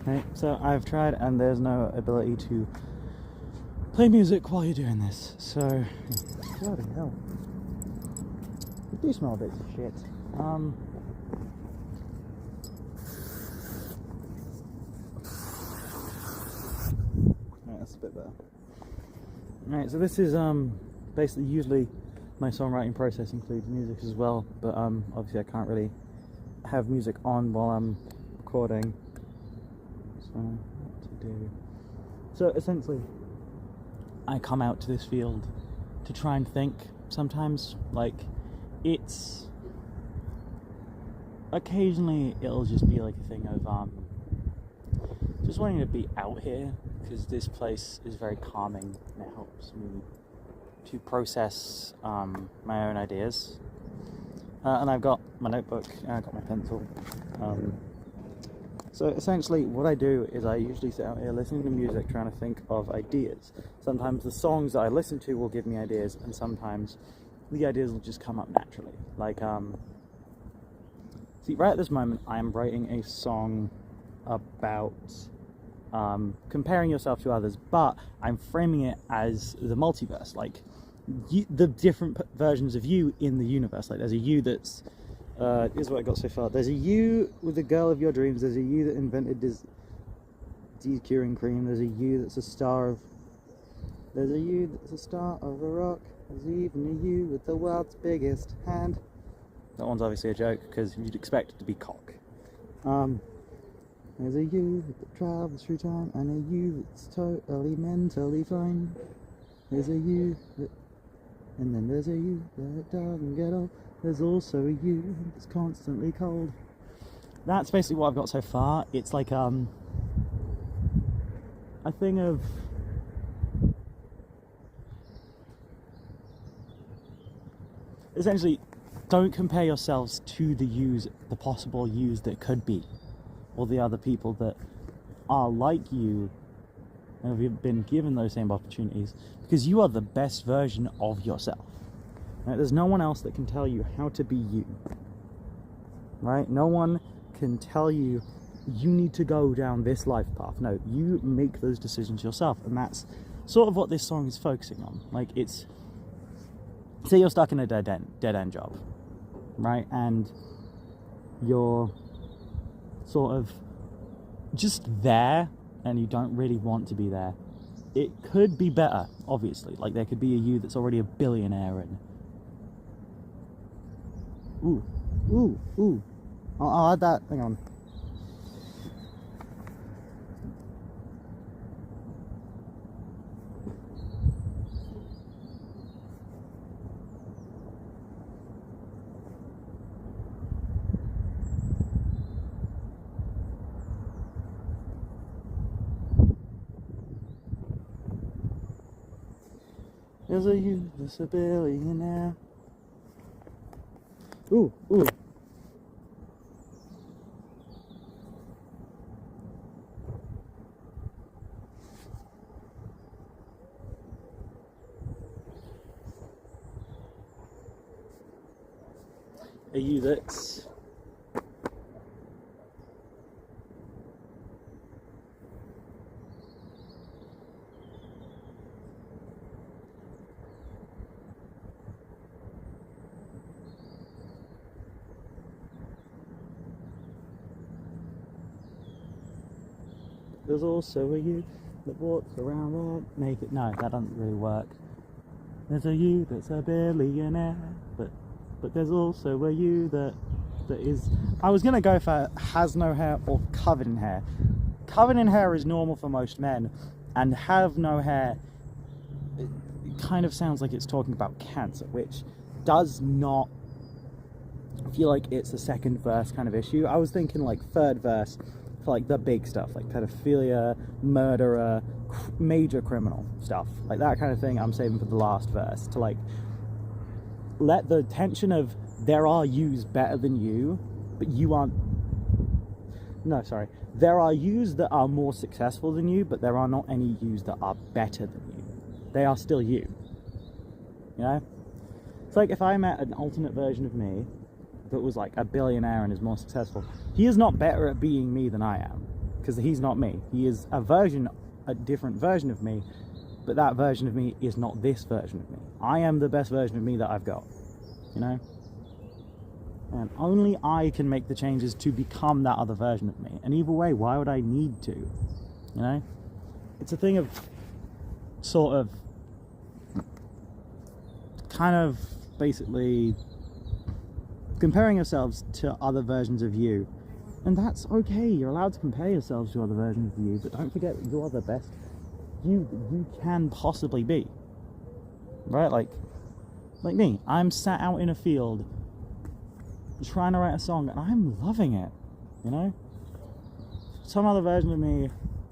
Right, so I've tried and there's no ability to play music while you're doing this, so bloody hell. You do smell bits of shit. Right, that's a bit better. Right, so this is basically usually my songwriting process includes music as well, but obviously I can't really have music on while I'm recording. So what to do? So essentially I come out to this field to try and think. Sometimes, like, it's occasionally it'll just be like a thing of just wanting to be out here, because this place is very calming and it helps me to process my own ideas. And I've got my notebook and I've got my pencil. So essentially what I do is I usually sit out here listening to music, trying to think of ideas. Sometimes the songs that I listen to will give me ideas, and sometimes the ideas will just come up naturally. Like, see, right at this moment I am writing a song about comparing yourself to others, but I'm framing it as the multiverse, like the different versions of you in the universe. Like, there's a you that's here's what I got so far. There's a you with the girl of your dreams. There's a you that invented de-curing cream. There's a you that's a star of... There's a you that's a star of a rock. There's even a you with the world's biggest hand. That one's obviously a joke, because you'd expect it to be cock. There's a you that travels through time, and a you that's totally mentally fine. There's a you that... And then there's a you that doesn't get old. There's also a you that's constantly cold. That's basically what I've got so far. It's like a thing of... Essentially, don't compare yourselves to the yous, the possible yous that could be, or the other people that are like you and have been given those same opportunities, because you are the best version of yourself. Right? There's no one else that can tell you how to be you. Right? No one can tell you you need to go down this life path. No, you make those decisions yourself, and that's sort of what this song is focusing on. Like, it's... Say you're stuck in a dead end job, right? And you're sort of just there, and you don't really want to be there. It could be better, obviously. Like, there could be a you that's already a billionaire and... Ooh. I'll add that. Hang on. There's a you that's a billionaire. Ooh. A you that's... There's also a you that walks around all naked. No, that doesn't really work. There's a you that's a billionaire, but there's also a you that is... I was gonna go for has no hair or covered in hair. Covered in hair is normal for most men, and have no hair, it kind of sounds like it's talking about cancer, which does not feel like it's a second verse kind of issue. I was thinking like third verse for like the big stuff, like pedophilia, murderer, major criminal stuff, like that kind of thing. I'm saving for the last verse to like let the tension of there are yous better than you, but you aren't... No, sorry. There are yous that are more successful than you, but there are not any yous that are better than you. They are still you. You know? It's like if I met an alternate version of me, that was like a billionaire and is more successful, he is not better at being me than I am, because he's not me. He is a different version of me, but that version of me is not this version of me. I am the best version of me that I've got, you know? And only I can make the changes to become that other version of me. And either way, why would I need to? You know? It's a thing of sort of kind of basically comparing yourselves to other versions of you. And that's okay. You're allowed to compare yourselves to other versions of you, but don't forget that you are the best you can possibly be. Right? Like me. I'm sat out in a field trying to write a song, and I'm loving it, you know? Some other version of me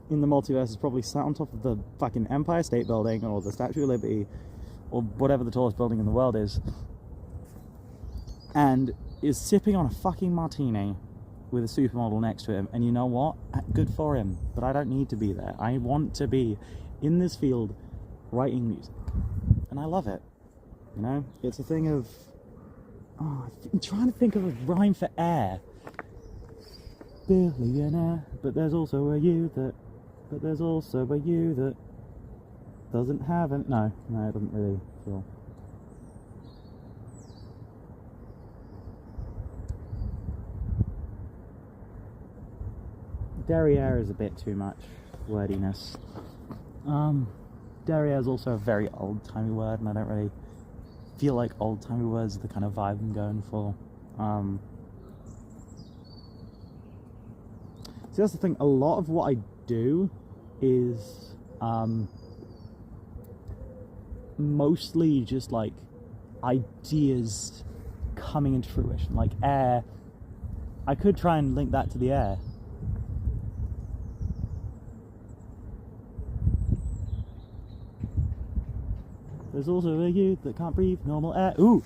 in the multiverse is probably sat on top of the fucking Empire State Building or the Statue of Liberty or whatever the tallest building in the world is, and is sipping on a fucking martini with a supermodel next to him. And you know what? Good for him, but I don't need to be there. I want to be in this field writing music, and I love it, you know? It's a thing of, I'm trying to think of a rhyme for air. Billionaire, but there's also a you that doesn't have it. No, it doesn't really feel. Derriere is a bit too much wordiness. Derriere is also a very old-timey word, and I don't really feel like old-timey words are the kind of vibe I'm going for. See, that's the thing. A lot of what I do is mostly just like ideas coming into fruition. Like air, I could try and link that to the air. There's also a you that can't breathe normal air. Ooh!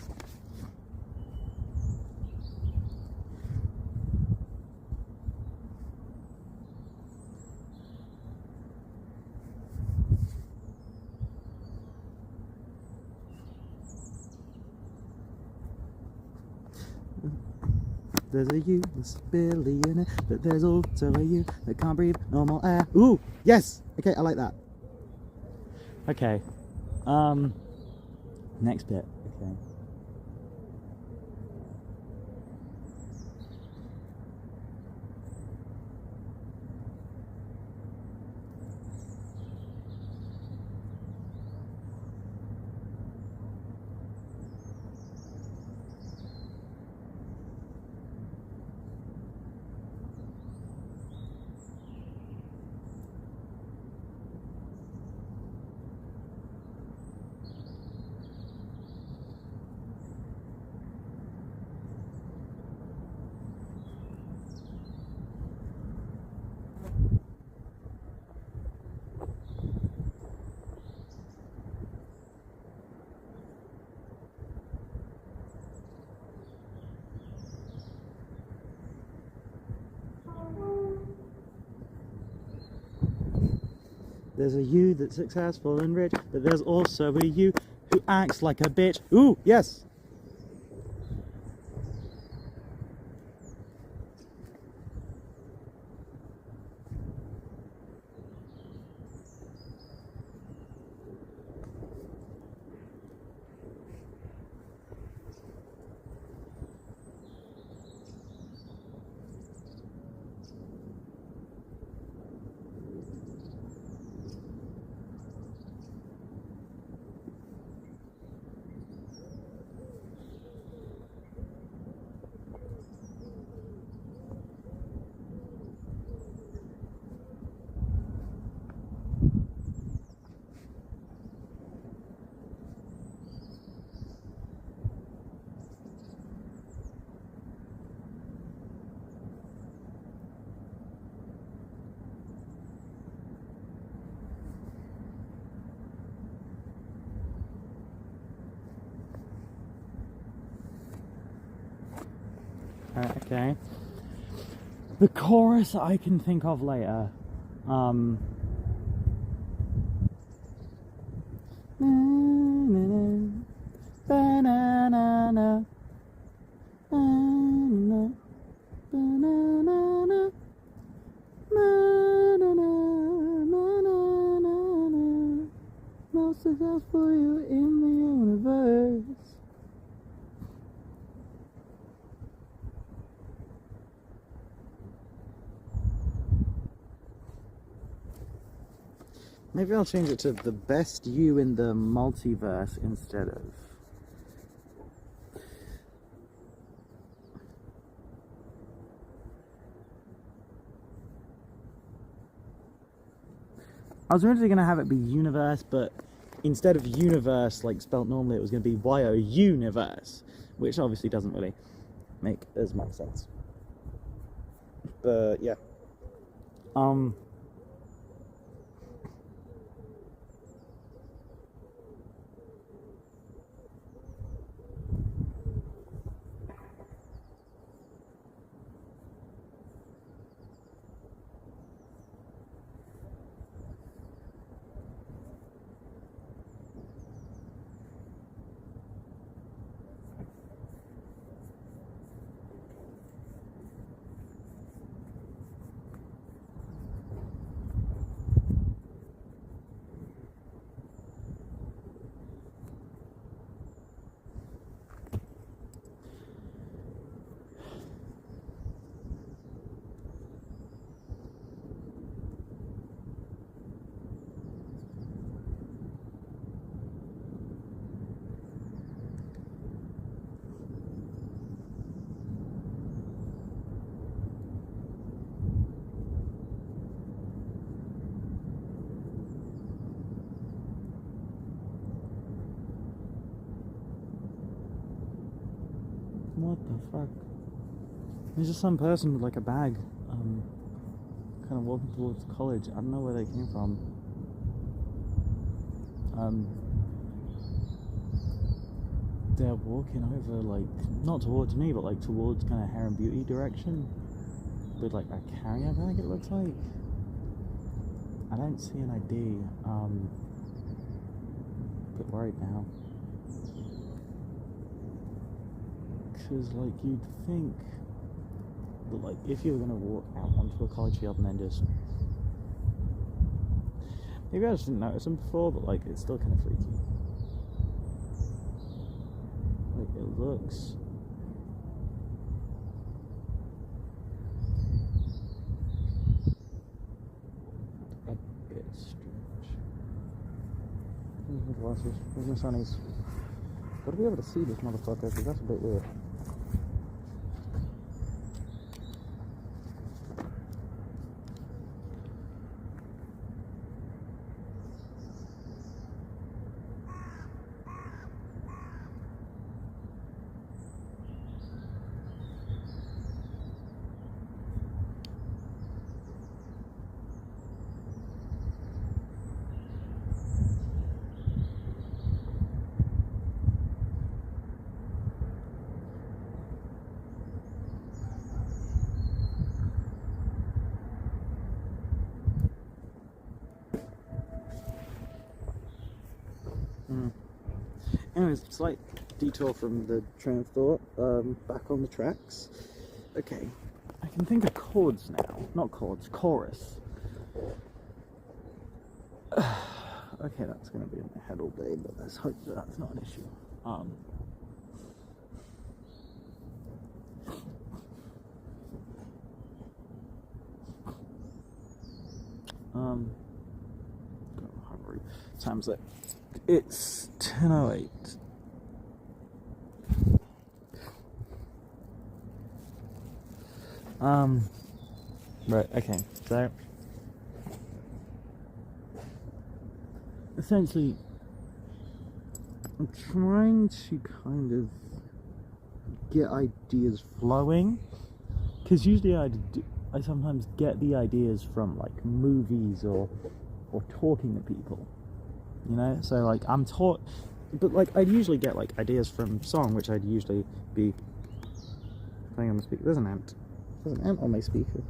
There's a you that's a billionaire, but there's also a you that can't breathe normal air. Ooh! Yes! Okay, I like that. Okay. Next bit. Okay. There's a you that's successful and rich, but there's also a you who acts like a bitch. Ooh, yes! Okay. The chorus I can think of later. Na, na, na, ba, na, na, na. Ba-na-na-na. Na-na-na-na-na-na-na. Most successful you in the universe. Maybe I'll change it to the best you in the multiverse instead of. I was originally going to have it be universe, but instead of universe, like spelt normally, it was going to be Y-O-Universe, which obviously doesn't really make as much sense. But yeah. What the fuck? There's just some person with like a bag, kind of walking towards college. I don't know where they came from. They're walking over, like, not towards me, but like towards kind of hair and beauty direction, with like a carrier bag, it looks like. I don't see an ID. A bit worried now. Because, like, you'd think that, like, if you were going to walk out onto a college field and then just... Maybe I just didn't notice them before, but, like, it's still kind of freaky. Like, it looks... a bit strange. Where's my glasses? Where's my sunnies? Gotta be able to see this motherfucker, because that's a bit weird. Anyways, slight detour from the train of thought, back on the tracks. Okay, I can think of chords now. Not chords, chorus. Okay, that's going to be in my head all day, but let's hope that that's not an issue. Hungry. Time's it. It's 10:08. Right, okay, so essentially I'm trying to kind of get ideas flowing, because usually I sometimes get the ideas from like movies or talking to people, you know. So like I'm taught, but like I'd usually get like ideas from song, which I'd usually be playing on the speaker. There's an ant on my speaker.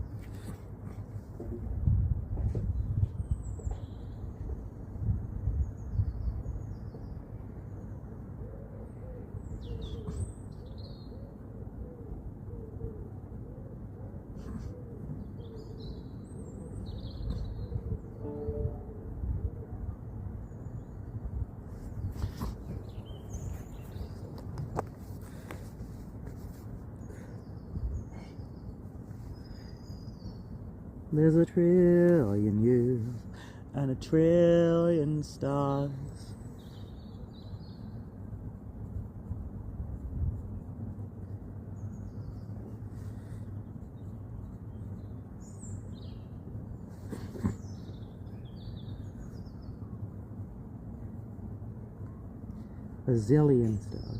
There's a trillion years and a trillion stars. A zillion stars.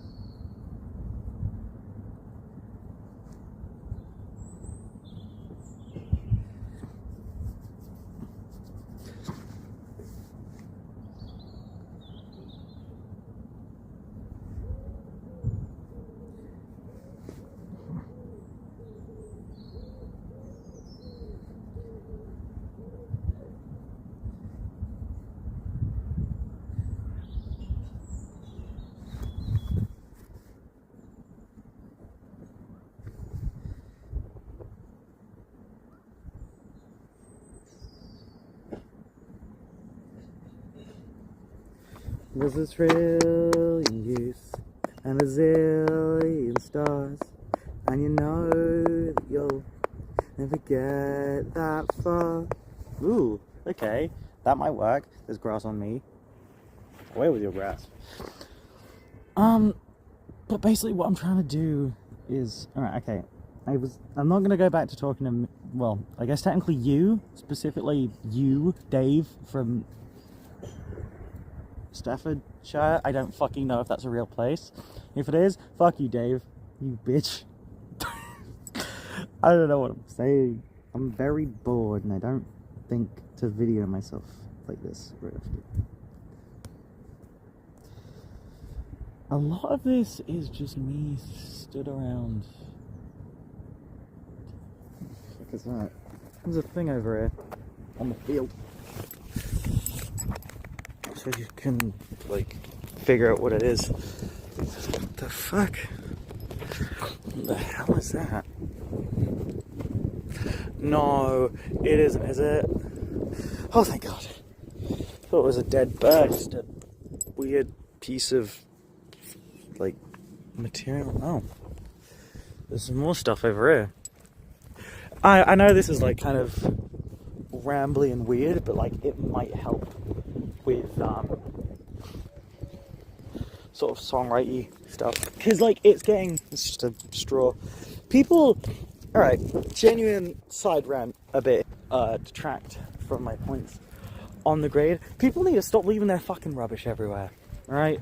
There's a trillion youth and a zillion stars, and you know that you'll never get that far. Ooh, okay, that might work. There's grass on me. Away with your grass. But basically what I'm trying to do is, alright, okay, I'm not going to go back to talking to, well, I guess technically you, specifically you, Dave, from Staffordshire. I don't fucking know if that's a real place. If it is, fuck you, Dave. You bitch. I don't know what I'm saying. I'm very bored and I don't think to video myself like this very often. A lot of this is just me stood around. What the fuck is that? There's a thing over here on the field. So you can, like, figure out what it is. What the fuck? What the hell is that? No, it isn't, is it? Oh, thank God. I thought it was a dead bird, just a weird piece of, like, material. Oh. There's some more stuff over here. I know this is, like, kind of rambly and weird, but, like, it might help with sort of songwriting stuff, because like it's just a straw. People, all right, genuine side rant a bit, detract from my points on the grade. People need to stop leaving their fucking rubbish everywhere. All right,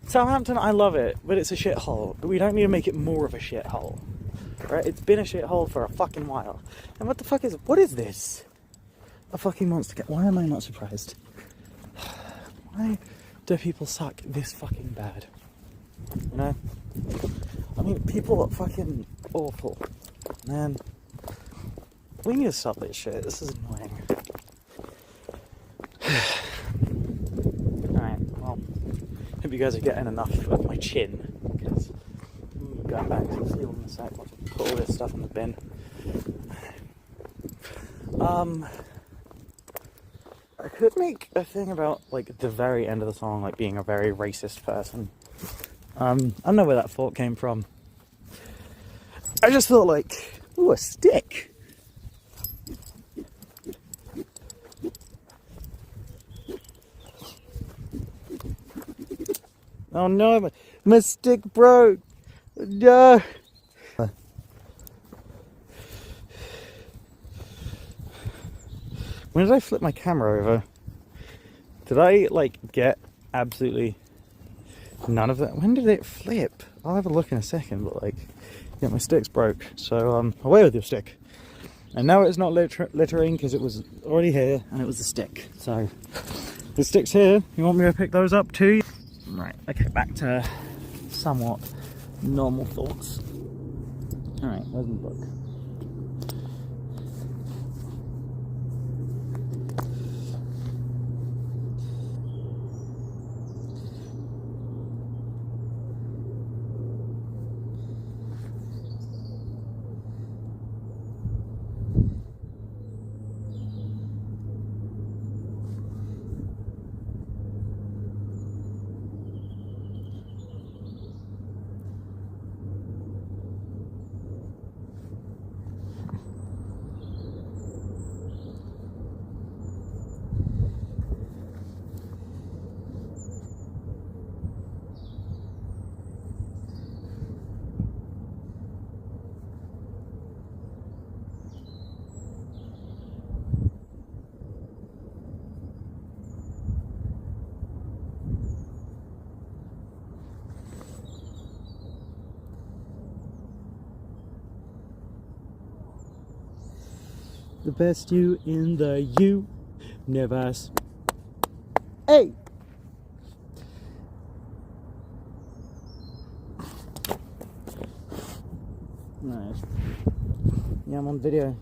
Southampton, I love it, but it's a shithole. But we don't need to make it more of a shithole. Right? It's been a shithole for a fucking while. And what is this? A fucking monster cat. Why am I not surprised? Why do people suck this fucking bad? You know? I mean, people are fucking awful. Man, we need to stop this shit. This is annoying. Alright, well, hope you guys are getting enough of my chin. Because I'm going back to the field in a sec. I'll put all this stuff in the bin. I could make a thing about, like, the very end of the song, like, being a very racist person. I don't know where that thought came from. I just thought, like, ooh, a stick. Oh no, my stick broke. No. When did I flip my camera over? Did I, like, get absolutely none of that? When did it flip? I'll have a look in a second, but, like, yeah, my stick's broke. So, away with your stick. And now it's not littering because it was already here and it was the stick. So, the stick's here. You want me to pick those up too? Right, okay, back to somewhat normal thoughts. Alright, where's my book? The best you in the universe. Hey! Nice. Yeah, I'm on video.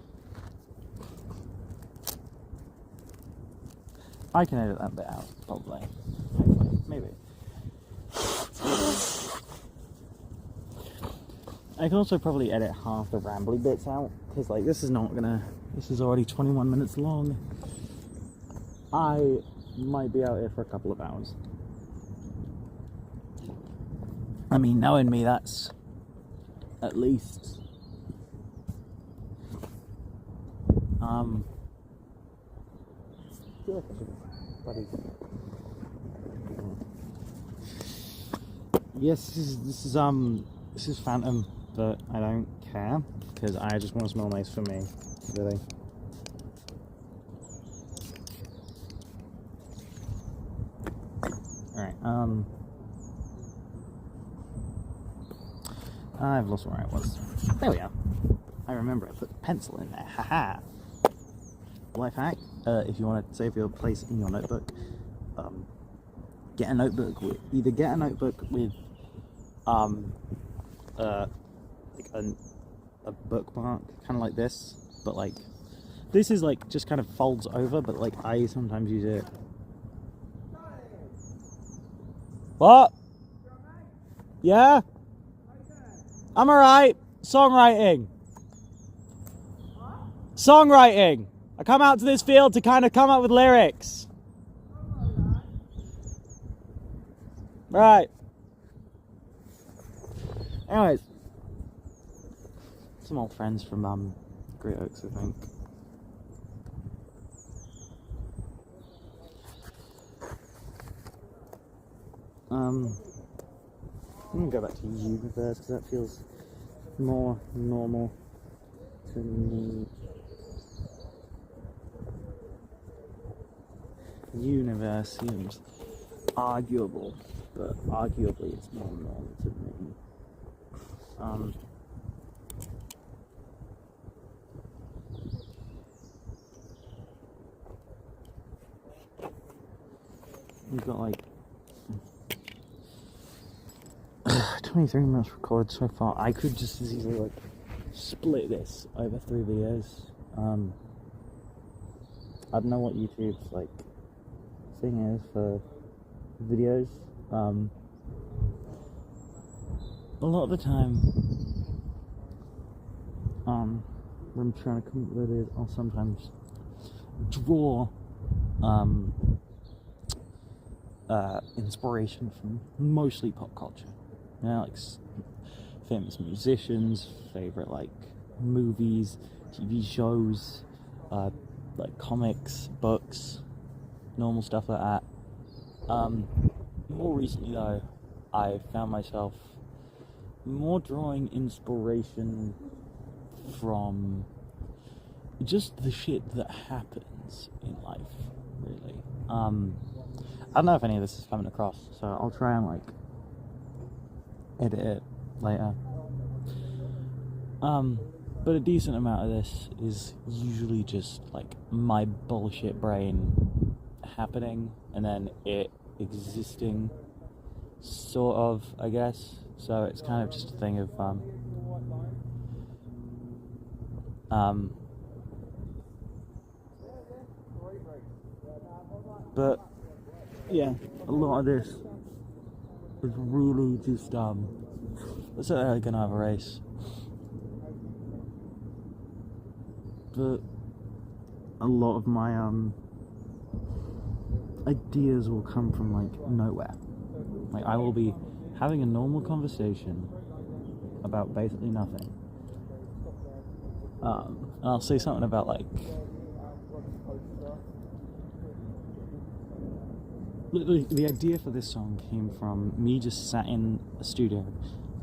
I can edit that bit out, probably. Maybe. I can also probably edit half the rambly bits out, because like this is already 21 minutes long. I might be out here for a couple of hours. I mean, knowing me, that's at least yes, this is Phantom, but I don't care because I just want to smell nice for me, really. Alright, I've lost where I was. There we are. I remember I put the pencil in there. Haha. Life hack, if you want to save your place in your notebook, get a notebook with like a bookmark, kind of like this, but like this is like just kind of folds over, but like I sometimes use it. What? Yeah? I'm alright. Songwriting. Songwriting. I come out to this field to kind of come up with lyrics. Right. Anyways. Some old friends from Great Oaks, I think. I'm gonna go back to universe because that feels more normal to me. Universe seems arguable, but arguably it's more normal to me. We've got like 23 minutes recorded so far. I could just as easily like split this over 3 videos. I don't know what YouTube's like thing is for videos. A lot of the time, when I'm trying to come up with it, I'll sometimes draw inspiration from mostly pop culture. You know, like famous musicians, favorite like movies, TV shows, like comics, books, normal stuff like that. More recently though, I found myself more drawing inspiration from just the shit that happens in life, really. I don't know if any of this is coming across, so I'll try and like edit it later. But a decent amount of this is usually just like my bullshit brain happening and then it existing, sort of, I guess. So it's kind of just a thing of but yeah, a lot of this is really just let's say they're gonna have a race, but a lot of my ideas will come from like nowhere. Like I will be having a normal conversation about basically nothing, and I'll say something about like the idea for this song came from me just sat in a studio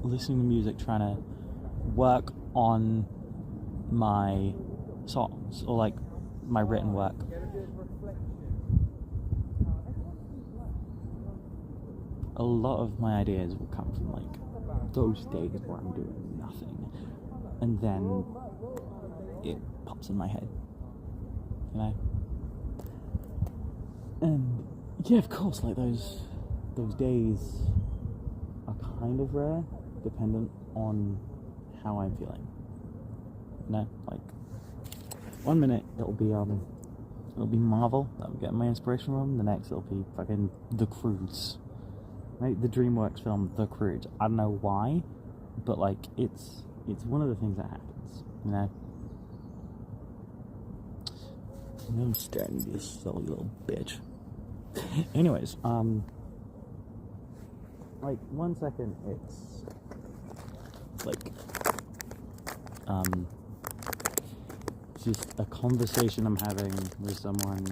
listening to music, trying to work on my songs or like my written work. A lot of my ideas will come from like those days where I'm doing nothing, and then it pops in my head. you know. And yeah, of course, like those days are kind of rare, dependent on how I'm feeling. You know, like 1 minute it'll be Marvel that I'm getting my inspiration from. The next it'll be fucking The Croods, right? The DreamWorks film The Croods. I don't know why, but like it's one of the things that happens, you know. I'm staring at this silly little bitch. Anyways, like 1 second it's like just a conversation I'm having with someone.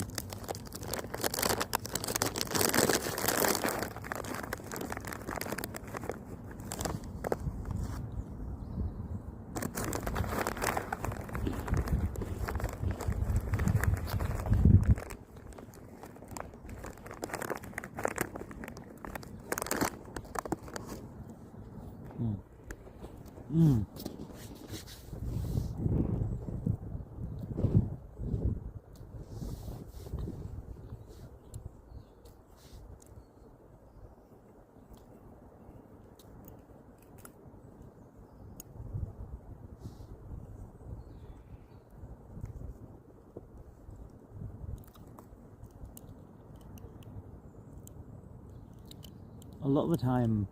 A lot of the time,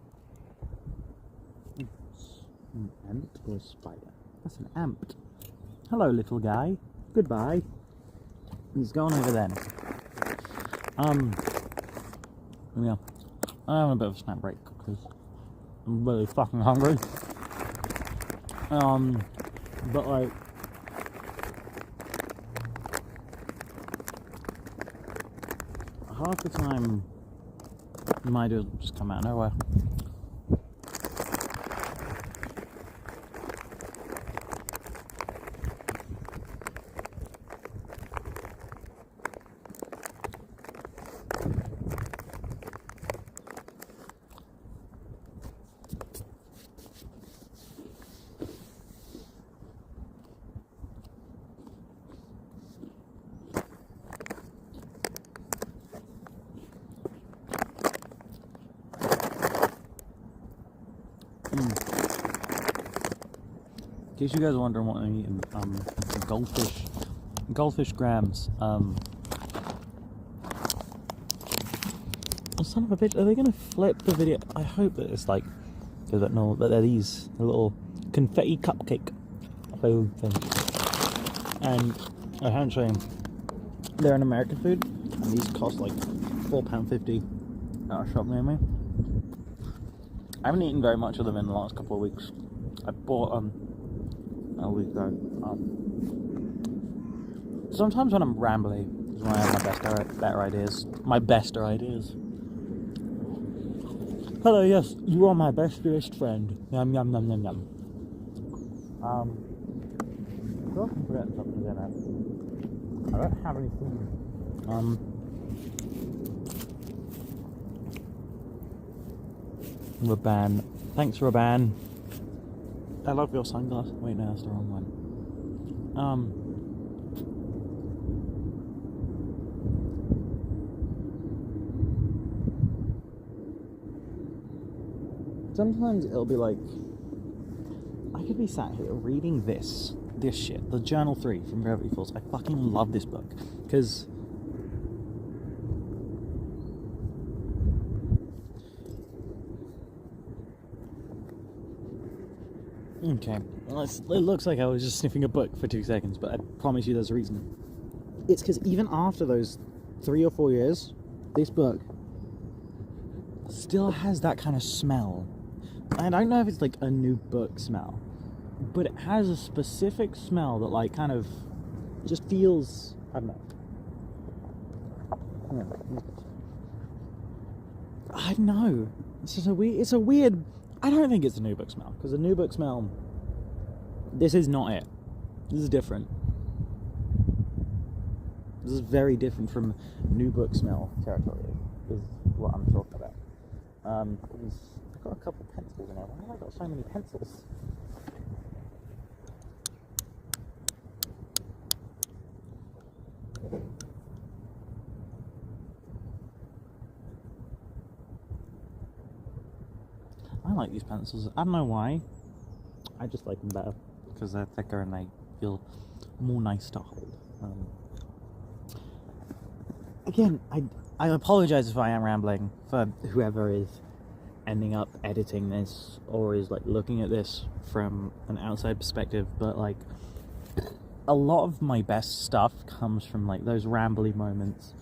it's an ant or a spider. That's an ant. Hello, little guy. Goodbye. He's gone over then. Yeah, I'm having a bit of a snack break because I'm really fucking hungry. But like, half the time, my ideas will just come out of nowhere. In case you guys are wondering what I'm eating, goldfish grams. Oh, son of a bitch, are they gonna flip the video? I hope that it's like, that they're these little confetti cupcake food things. And essentially, they're an American food, and these cost like £4.50 at a shop near me. I haven't eaten very much of them in the last couple of weeks. I bought a week ago. Sometimes when I'm rambly is when I have my better ideas. Hello, yes, you are my bestest friend. Yum yum yum yum yum. Go and forget something dinner. I don't have any food. Raban. Thanks, Raban. I love your sunglasses. Wait, no, that's the wrong one. Sometimes it'll be like, I could be sat here reading this shit, the Journal 3 from Gravity Falls. I fucking love this book, because okay, well, it looks like I was just sniffing a book for 2 seconds, but I promise you there's a reason. It's because even after those 3 or 4 years, this book still has that kind of smell. And I don't know if it's like a new book smell, but it has a specific smell that like kind of just feels, I don't know. I don't know. It's just a weird, I don't think it's a new book smell, because a new book smell, this is not it. This is different. This is very different from new book smell territory, is what I'm talking about. I've got a couple pencils in there. Why have I got so many pencils? like these pencils. I don't know why. I just like them better because they're thicker and they feel more nice to hold. Again, I apologize if I am rambling for whoever is ending up editing this or is like looking at this from an outside perspective, but like a lot of my best stuff comes from like those rambly moments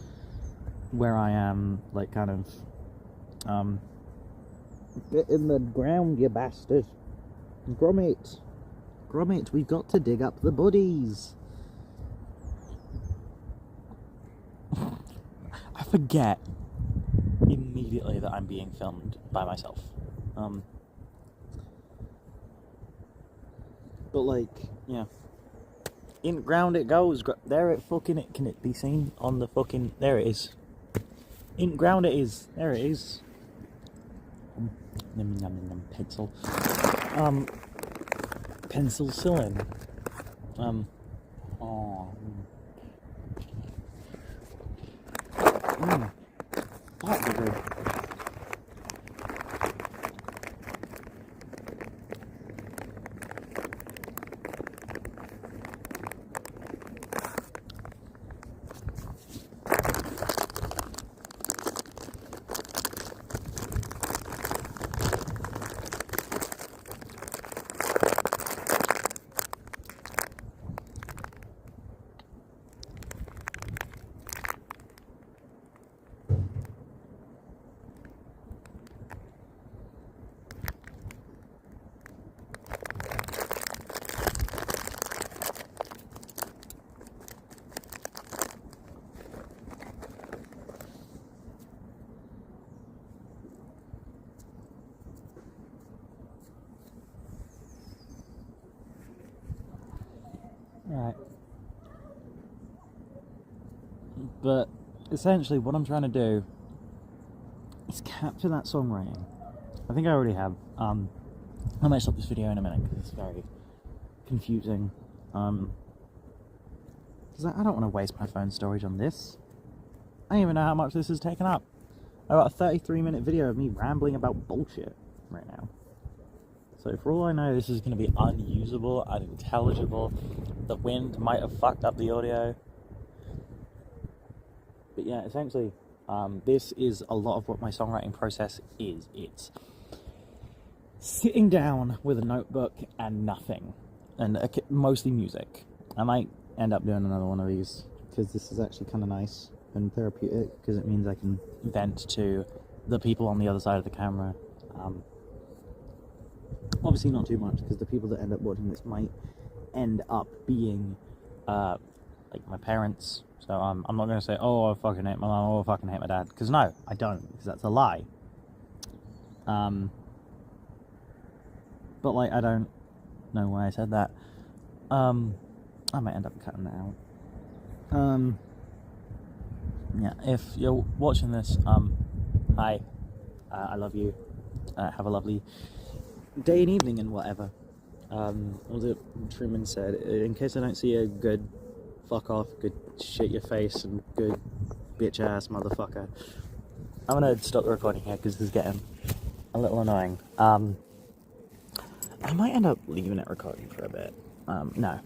where I am like kind of get in the ground, you bastard. Gromit, we've got to dig up the bodies. I forget immediately that I'm being filmed by myself. But like, yeah. In ground it goes. There it fucking it. Can it be seen on the fucking? There it is. In ground it is. There it is. Pencil. Pencil-cilin. Fuck, good. Right. But essentially what I'm trying to do is capture that songwriting. I think I already have. I might stop this video in a minute because it's very confusing. Because I don't want to waste my phone storage on this. I don't even know how much this has taken up. I've got a 33-minute video of me rambling about bullshit right now. So for all I know, this is going to be unusable, unintelligible. The wind might have fucked up the audio. But yeah, essentially, this is a lot of what my songwriting process is. It's sitting down with a notebook and nothing. And mostly music. I might end up doing another one of these, because this is actually kind of nice and therapeutic, because it means I can vent to the people on the other side of the camera. Obviously not too much, because the people that end up watching this might end up being like my parents. So I'm not going to say, oh, I fucking hate my mom, oh, I fucking hate my dad, because no, I don't, because that's a lie. But like, I don't know why I said that. I might end up cutting that out. Yeah, if you're watching this, hi, I love you, have a lovely day and evening and whatever. What was it Truman said? In case I don't see a good fuck off, good shit your face, and good bitch ass motherfucker. I'm gonna stop the recording here because this is getting a little annoying. I might end up leaving it recording for a bit. No,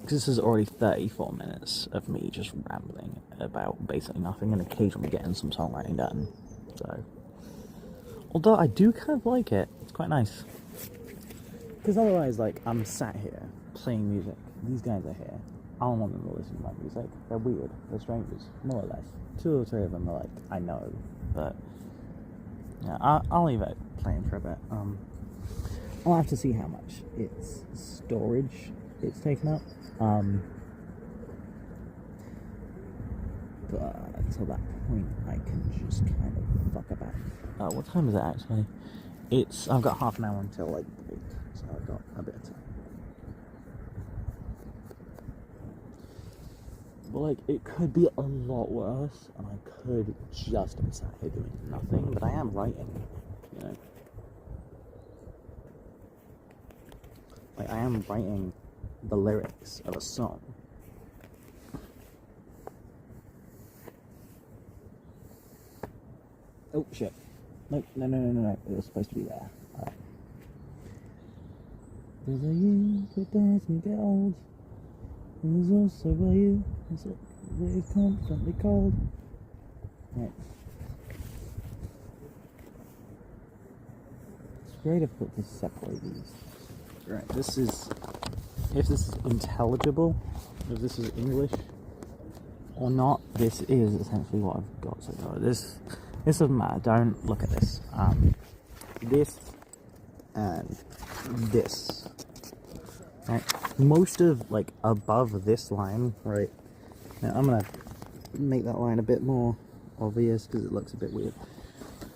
because this is already 34 minutes of me just rambling about basically nothing and occasionally getting some songwriting done. So, although I do kind of like it, it's quite nice. Because otherwise, like, I'm sat here playing music. These guys are here. I don't want them to listen to my music. They're weird. They're strangers, more or less. 2 or 3 of them are like, I know, but yeah, I'll leave it playing for a bit. I'll have to see how much its storage it's taken up. But until that point, I can just kind of fuck about. What time is it actually? I've got half an hour until like break, so I've got a bit of time. But like, it could be a lot worse, and I could just be sat here doing nothing, but I am writing, you know. Like, I am writing the lyrics of a song. Oh shit. Nope, no. It was supposed to be there. Alright. There's a you that doesn't get old. And there's also a you that is constantly cold. Right. It's very difficult to separate these. Right, this is, if this is intelligible, if this is English or not, this is essentially what I've got. So this doesn't matter, don't look at this. This and this. Right, most of, like, above this line, right, now I'm gonna make that line a bit more obvious because it looks a bit weird.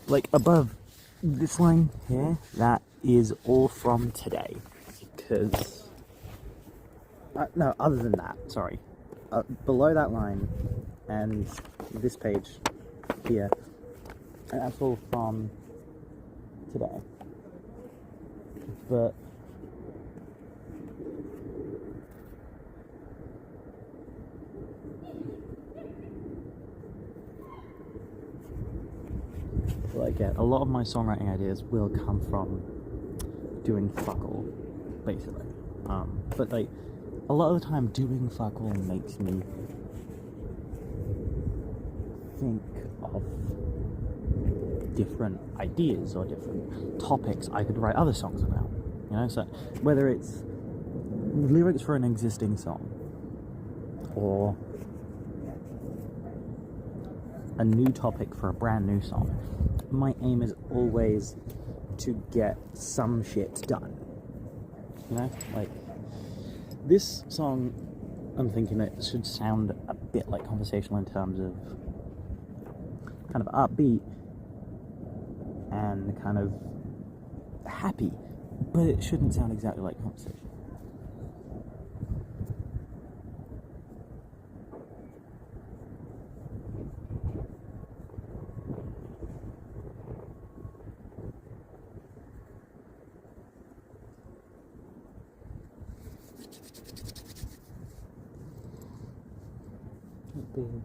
Like, above this line here, that is all from today. Because, no, other than that, sorry. Below that line and this page here, that's all from today. But like, yeah, a lot of my songwriting ideas will come from doing fuck all, basically. But like, a lot of the time doing fuck all makes me think of different ideas or different topics I could write other songs about, you know. So whether it's lyrics for an existing song or a new topic for a brand new song, my aim is always to get some shit done, you know. Like, this song, I'm thinking it should sound a bit like conversational in terms of kind of upbeat and kind of happy, but it shouldn't sound exactly like conversation.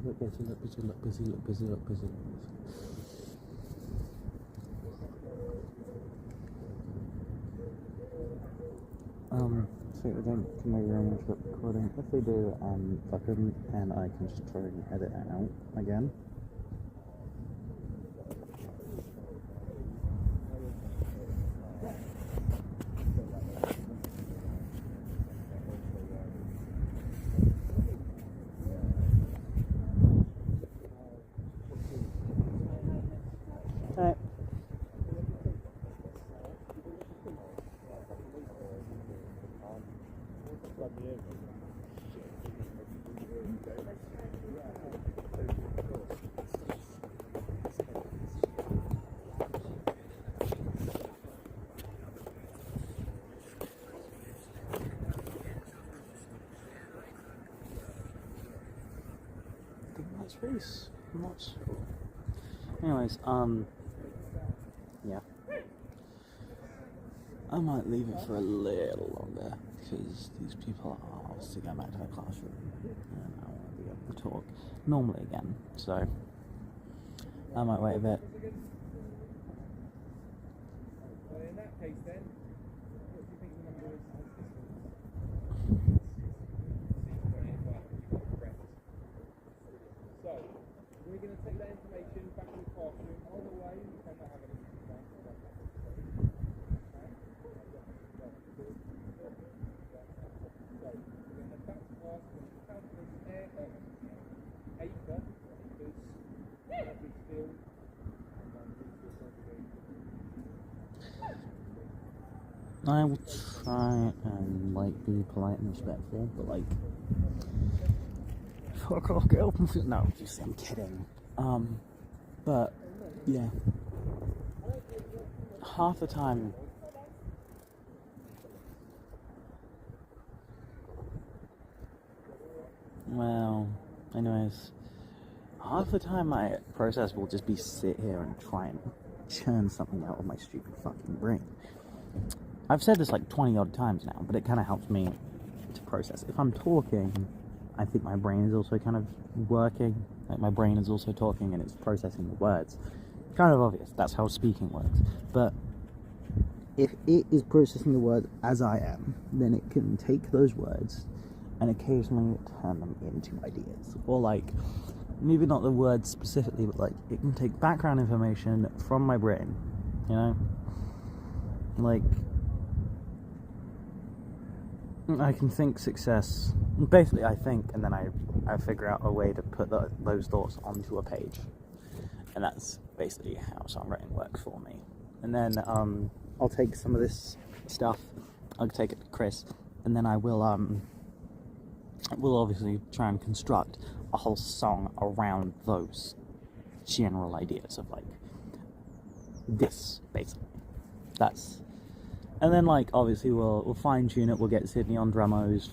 Look busy, look busy, look busy, look busy, look busy, look busy. So I don't can my room stop recording. If they do, fuck them, and I can just try and edit it out again. Face. I'm not sure. Anyways, yeah. I might leave it for a little longer because these people are obviously going back to their classroom and I want to be able to talk normally again. So I might wait a bit. Well, in that case then, what do you think the number is? So, we're going to take that information back to the classroom. On the way, we can have anything to say. I will try and like be polite and respectful, but like, fuck off, girl. No, obviously I'm kidding. But yeah, half the time. Well, anyways, half the time my process will just be sit here and try and churn something out of my stupid fucking brain. I've said this like 20 odd times now, but it kind of helps me to process. If I'm talking, I think my brain is also kind of working. Like, my brain is also talking and it's processing the words. kind of obvious. That's how speaking works. But if it is processing the words as I am, then it can take those words and occasionally turn them into ideas. Or like, maybe not the words specifically, but like, it can take background information from my brain, you know? Like, I can think success, basically I think, and then I figure out a way to put those thoughts onto a page. And that's basically how songwriting works for me. And then I'll take some of this stuff, I'll take it to Chris, and then I will obviously try and construct a whole song around those general ideas of like this, basically. And then like obviously we'll fine tune it. We'll get Sydney on drummos.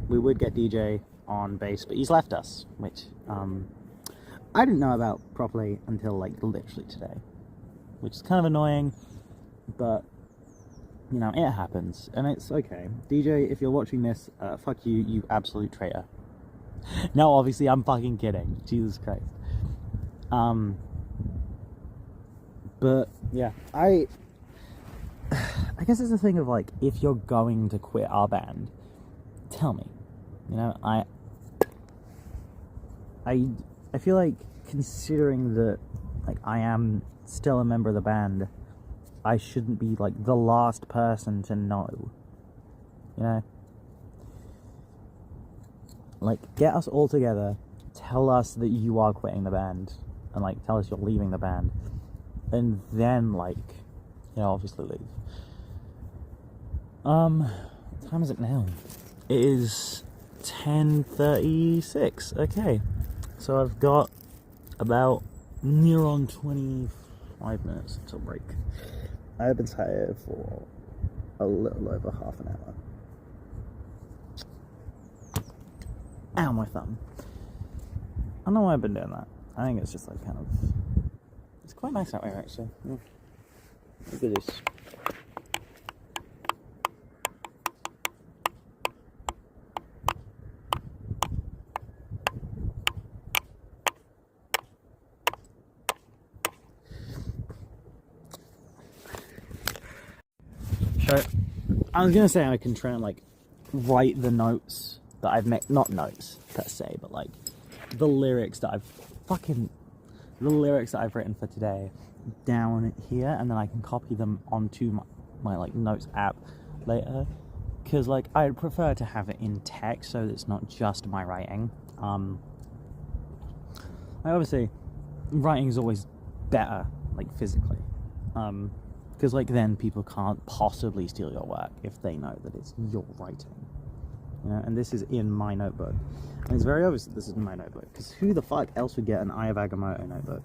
We would get DJ on bass, but he's left us, which I didn't know about properly until like literally today, which is kind of annoying, but you know, it happens and it's okay. DJ, if you're watching this, fuck you, you absolute traitor. No, obviously I'm fucking kidding. Jesus Christ. But yeah, I guess it's a thing of like, if you're going to quit our band, tell me. You know, I feel like, considering that like I am still a member of the band, I shouldn't be like the last person to know. You know? Like, get us all together, tell us that you are quitting the band, and like tell us you're leaving the band, and then like, you know, obviously leave. What time is it now? It is 10:36. Okay, so I've got about near on 25 minutes until break. I've been sat here for a little over half an hour. Ow, my thumb. I don't know why I've been doing that. I think it's just like kind of... It's quite nice out here, actually. Look at this. So, I was gonna say I can try and like write the notes that I've made, not notes per se, but like the lyrics that I've written for today down here, and then I can copy them onto my like notes app later, because like I'd prefer to have it in text so that it's not just my writing. Obviously writing is always better, like physically, because like then people can't possibly steal your work if they know that it's your writing. You know, and this is in my notebook, and it's very obvious that this is in my notebook, because who the fuck else would get an Eye of Agamotto notebook?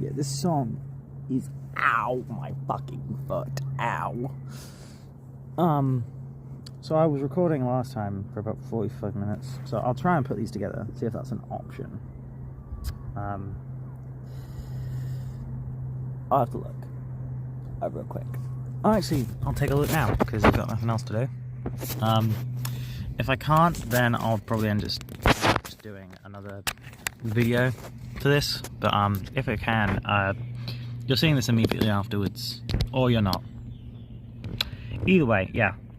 Yeah, this song is, ow, my fucking foot, ow. So I was recording last time for about 45 minutes, so I'll try and put these together, see if that's an option. I'll have to look real quick. Oh, actually, I'll take a look now, because I've got nothing else to do. If I can't, then I'll probably end just doing another video for this. But if I can, you're seeing this immediately afterwards, or you're not. Either way, yeah.